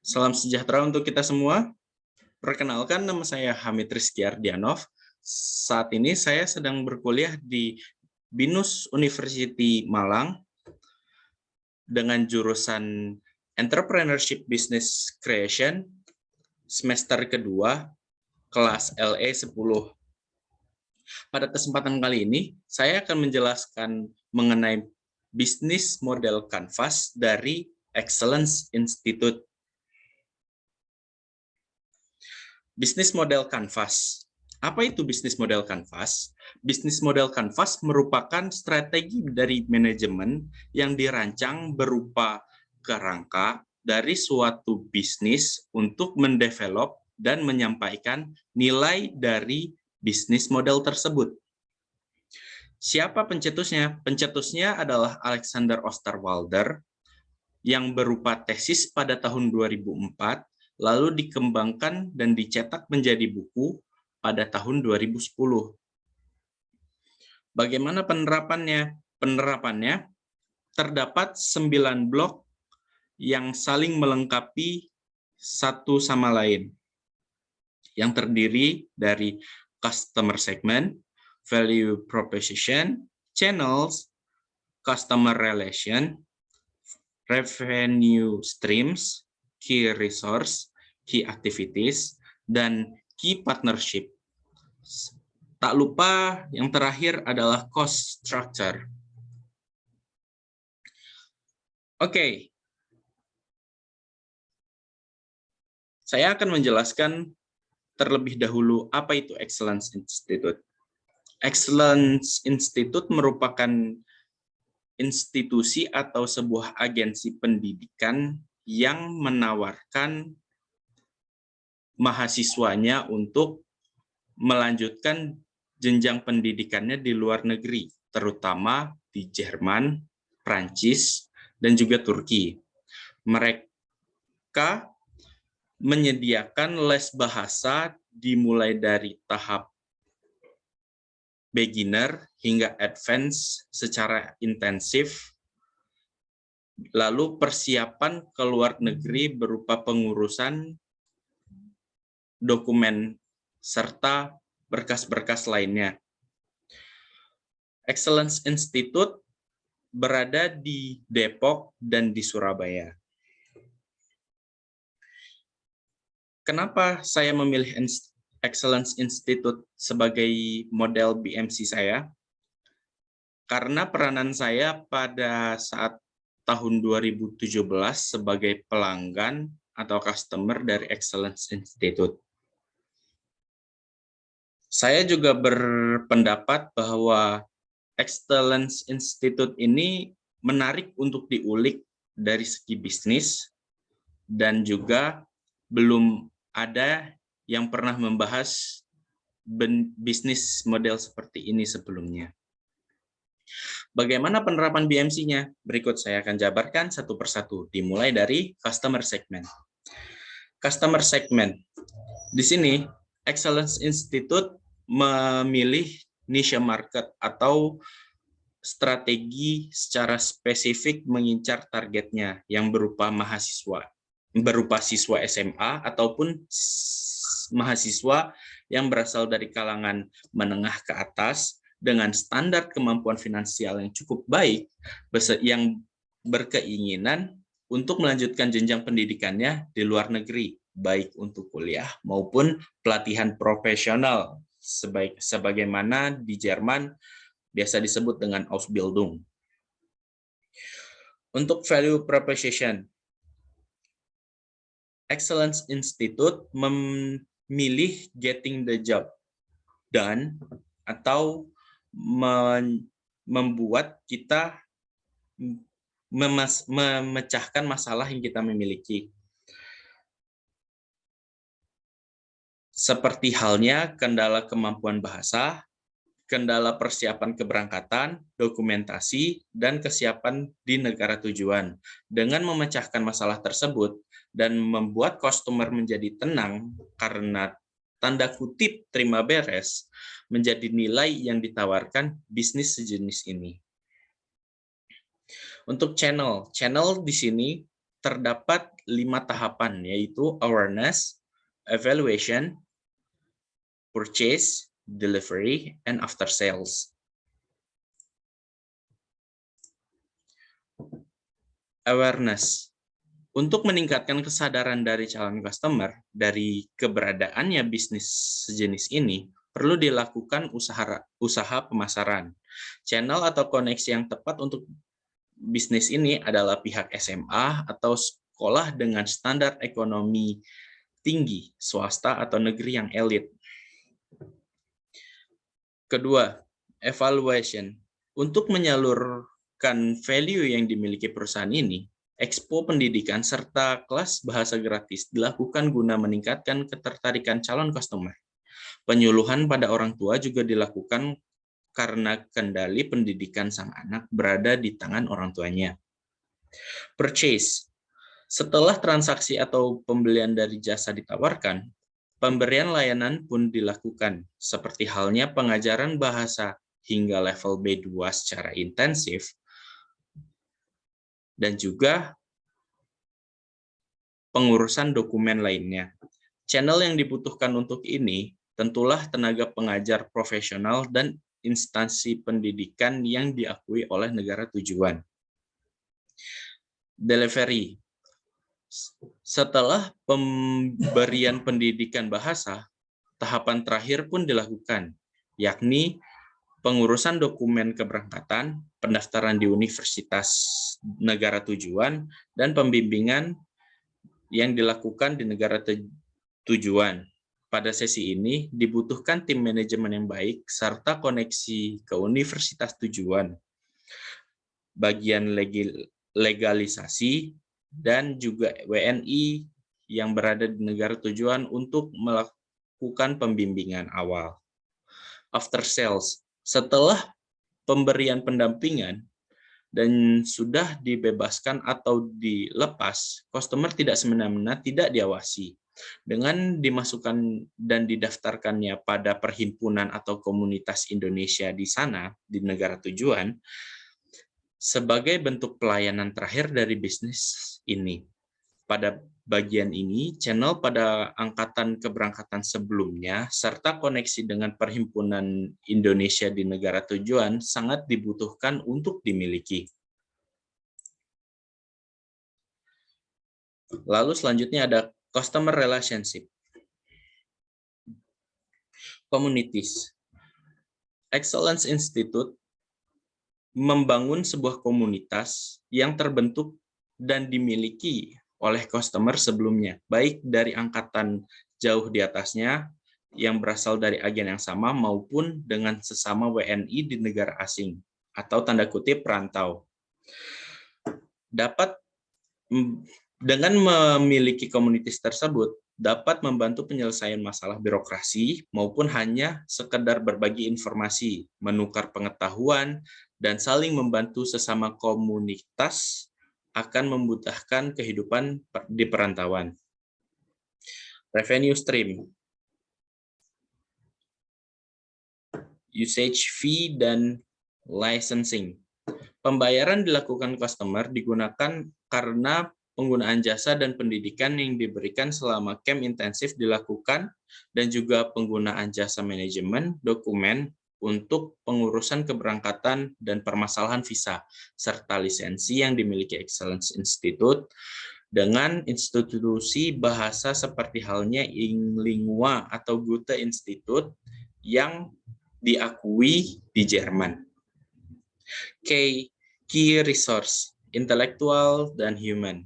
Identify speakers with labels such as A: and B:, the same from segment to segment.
A: Salam sejahtera untuk kita semua. Perkenalkan, nama saya Hamid Rizky Ardianov. Saat ini saya sedang berkuliah di BINUS University Malang dengan jurusan Entrepreneurship Business Creation semester kedua, kelas LE 10. Pada kesempatan kali ini, saya akan menjelaskan mengenai bisnis model Canvas dari Excellence Institute. Bisnis model Canvas. Apa itu bisnis model Canvas? Bisnis model Canvas merupakan strategi dari manajemen yang dirancang berupa kerangka dari suatu bisnis untuk mendevelop dan menyampaikan nilai dari bisnis model tersebut. Siapa pencetusnya? Pencetusnya adalah Alexander Osterwalder yang berupa tesis pada tahun 2004, lalu dikembangkan dan dicetak menjadi buku pada tahun 2010. Bagaimana penerapannya? Penerapannya terdapat 9 blok yang saling melengkapi satu sama lain, yang terdiri dari customer segment, value proposition, channels, customer relation, revenue streams, key resource, key activities, dan key partnership. Tak lupa yang terakhir adalah cost structure. Oke. Saya akan menjelaskan terlebih dahulu apa itu Excellence Institute. Excellence Institute merupakan institusi atau sebuah agensi pendidikan yang menawarkan mahasiswanya untuk melanjutkan jenjang pendidikannya di luar negeri, terutama di Jerman, Prancis, dan juga Turki. Mereka menyediakan les bahasa dimulai dari tahap beginner hingga advance secara intensif, lalu persiapan ke luar negeri berupa pengurusan dokumen serta berkas-berkas lainnya. Excellence Institute berada di Depok dan di Surabaya. Kenapa saya memilih Excellence Institute sebagai model BMC saya? Karena peranan saya pada saat tahun 2017 sebagai pelanggan atau customer dari Excellence Institute. Saya juga berpendapat bahwa Excellence Institute ini menarik untuk diulik dari segi bisnis, dan juga belum ada yang pernah membahas bisnis model seperti ini sebelumnya. Bagaimana penerapan BMC-nya? Berikut saya akan jabarkan satu persatu, dimulai dari customer segment. Customer segment. Di sini, Excellence Institute memilih niche market atau strategi secara spesifik mengincar targetnya yang berupa mahasiswa, berupa siswa SMA ataupun mahasiswa yang berasal dari kalangan menengah ke atas dengan standar kemampuan finansial yang cukup baik, yang berkeinginan untuk melanjutkan jenjang pendidikannya di luar negeri, baik untuk kuliah maupun pelatihan profesional, sebagaimana di Jerman biasa disebut dengan Ausbildung. Untuk value proposition, Excellence Institute memilih getting the job done atau membuat kita memecahkan masalah yang kita memiliki. Seperti halnya kendala kemampuan bahasa, kendala persiapan keberangkatan, dokumentasi, dan kesiapan di negara tujuan. Dengan memecahkan masalah tersebut dan membuat customer menjadi tenang karena tanda kutip terima beres, menjadi nilai yang ditawarkan bisnis sejenis ini. Untuk channel di sini terdapat 5 tahapan, yaitu awareness, evaluation, purchase, delivery, and after sales. Awareness. Untuk meningkatkan kesadaran dari calon customer dari keberadaannya bisnis sejenis ini, perlu dilakukan usaha pemasaran. Channel atau koneksi yang tepat untuk bisnis ini adalah pihak SMA atau sekolah dengan standar ekonomi tinggi, swasta atau negeri yang elit. Kedua, evaluation. Untuk menyalurkan value yang dimiliki perusahaan ini, Expo pendidikan serta kelas bahasa gratis dilakukan guna meningkatkan ketertarikan calon customer. Penyuluhan pada orang tua juga dilakukan karena kendali pendidikan sang anak berada di tangan orang tuanya. Purchase. Setelah transaksi atau pembelian dari jasa ditawarkan, pemberian layanan pun dilakukan, seperti halnya pengajaran bahasa hingga level B2 secara intensif, dan juga pengurusan dokumen lainnya. Channel yang dibutuhkan untuk ini tentulah tenaga pengajar profesional dan instansi pendidikan yang diakui oleh negara tujuan. Delivery. Setelah pemberian pendidikan bahasa, tahapan terakhir pun dilakukan, yakni pengurusan dokumen keberangkatan, pendaftaran di universitas negara tujuan, dan pembimbingan yang dilakukan di negara tujuan. Pada sesi ini dibutuhkan tim manajemen yang baik serta koneksi ke universitas tujuan, bagian legalisasi, dan juga WNI yang berada di negara tujuan untuk melakukan pembimbingan awal. After sales, setelah pemberian pendampingan dan sudah dibebaskan atau dilepas, customer tidak semena-mena tidak diawasi. Dengan dimasukkan dan didaftarkannya pada perhimpunan atau komunitas Indonesia di sana, di negara tujuan, sebagai bentuk pelayanan terakhir dari bisnis ini. Pada bagian ini, channel pada angkatan keberangkatan sebelumnya, serta koneksi dengan Perhimpunan Indonesia di negara tujuan sangat dibutuhkan untuk dimiliki. Lalu selanjutnya ada customer relationship. Communities. Excellence Institute membangun sebuah komunitas yang terbentuk dan dimiliki oleh customer sebelumnya, baik dari angkatan jauh di atasnya yang berasal dari agen yang sama maupun dengan sesama WNI di negara asing atau tanda kutip perantau. Dengan memiliki komunitas tersebut dapat membantu penyelesaian masalah birokrasi maupun hanya sekedar berbagi informasi, menukar pengetahuan, dan saling membantu sesama komunitas akan memudahkan kehidupan di perantauan. Revenue stream, usage fee, dan licensing. Pembayaran dilakukan customer digunakan karena penggunaan jasa dan pendidikan yang diberikan selama camp intensif dilakukan, dan juga penggunaan jasa manajemen, dokumen, untuk pengurusan keberangkatan dan permasalahan visa, serta lisensi yang dimiliki Excellence Institute dengan institusi bahasa seperti halnya Inglingua atau Goethe Institute yang diakui di Jerman. Key resource, intelektual dan human.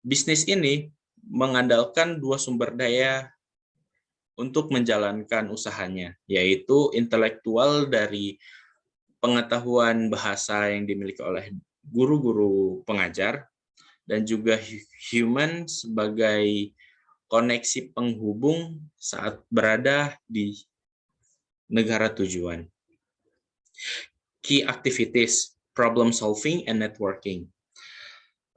A: Bisnis ini mengandalkan dua sumber daya untuk menjalankan usahanya, yaitu intelektual dari pengetahuan bahasa yang dimiliki oleh guru-guru pengajar, dan juga human sebagai koneksi penghubung saat berada di negara tujuan. Key activities, problem solving and networking.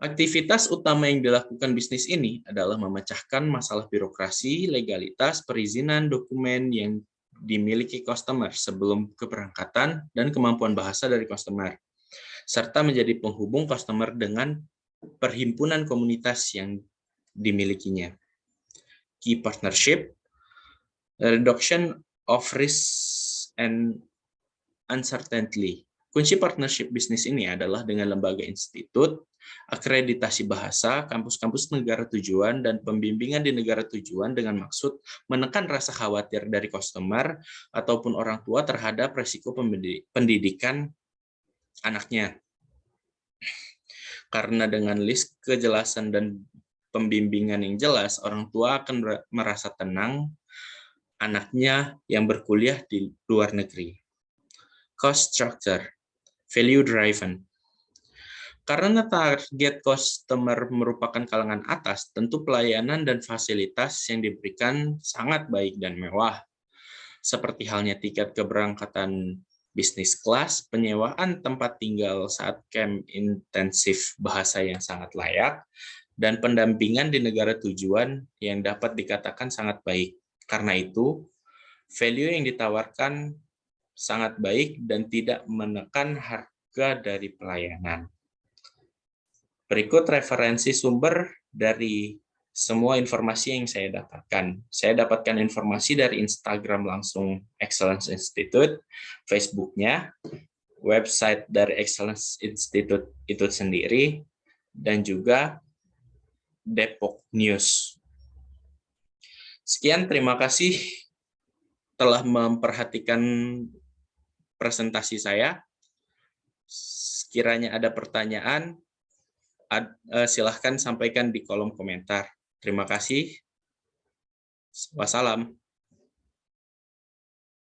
A: Aktivitas utama yang dilakukan bisnis ini adalah memecahkan masalah birokrasi, legalitas, perizinan, dokumen yang dimiliki customer sebelum keberangkatan, dan kemampuan bahasa dari customer, serta menjadi penghubung customer dengan perhimpunan komunitas yang dimilikinya. Key partnership, reduction of risk and uncertainty. Kunci partnership bisnis ini adalah dengan lembaga institut, akreditasi bahasa, kampus-kampus negara tujuan, dan pembimbingan di negara tujuan dengan maksud menekan rasa khawatir dari customer ataupun orang tua terhadap resiko pendidikan anaknya. Karena dengan list kejelasan dan pembimbingan yang jelas, orang tua akan merasa tenang anaknya yang berkuliah di luar negeri. Cost structure, value driven. Karena target customer merupakan kalangan atas, tentu pelayanan dan fasilitas yang diberikan sangat baik dan mewah. Seperti halnya tiket keberangkatan bisnis kelas, penyewaan tempat tinggal saat camp intensif bahasa yang sangat layak, dan pendampingan di negara tujuan yang dapat dikatakan sangat baik. Karena itu, value yang ditawarkan sangat baik dan tidak menekan harga dari pelayanan. Berikut referensi sumber dari semua informasi yang saya dapatkan. Saya dapatkan informasi dari Instagram langsung Excellence Institute, Facebook-nya, website dari Excellence Institute itu sendiri, dan juga Depok News. Sekian, terima kasih telah memperhatikan presentasi saya. Sekiranya ada pertanyaan, silahkan sampaikan di kolom komentar. Terima kasih. Wassalam.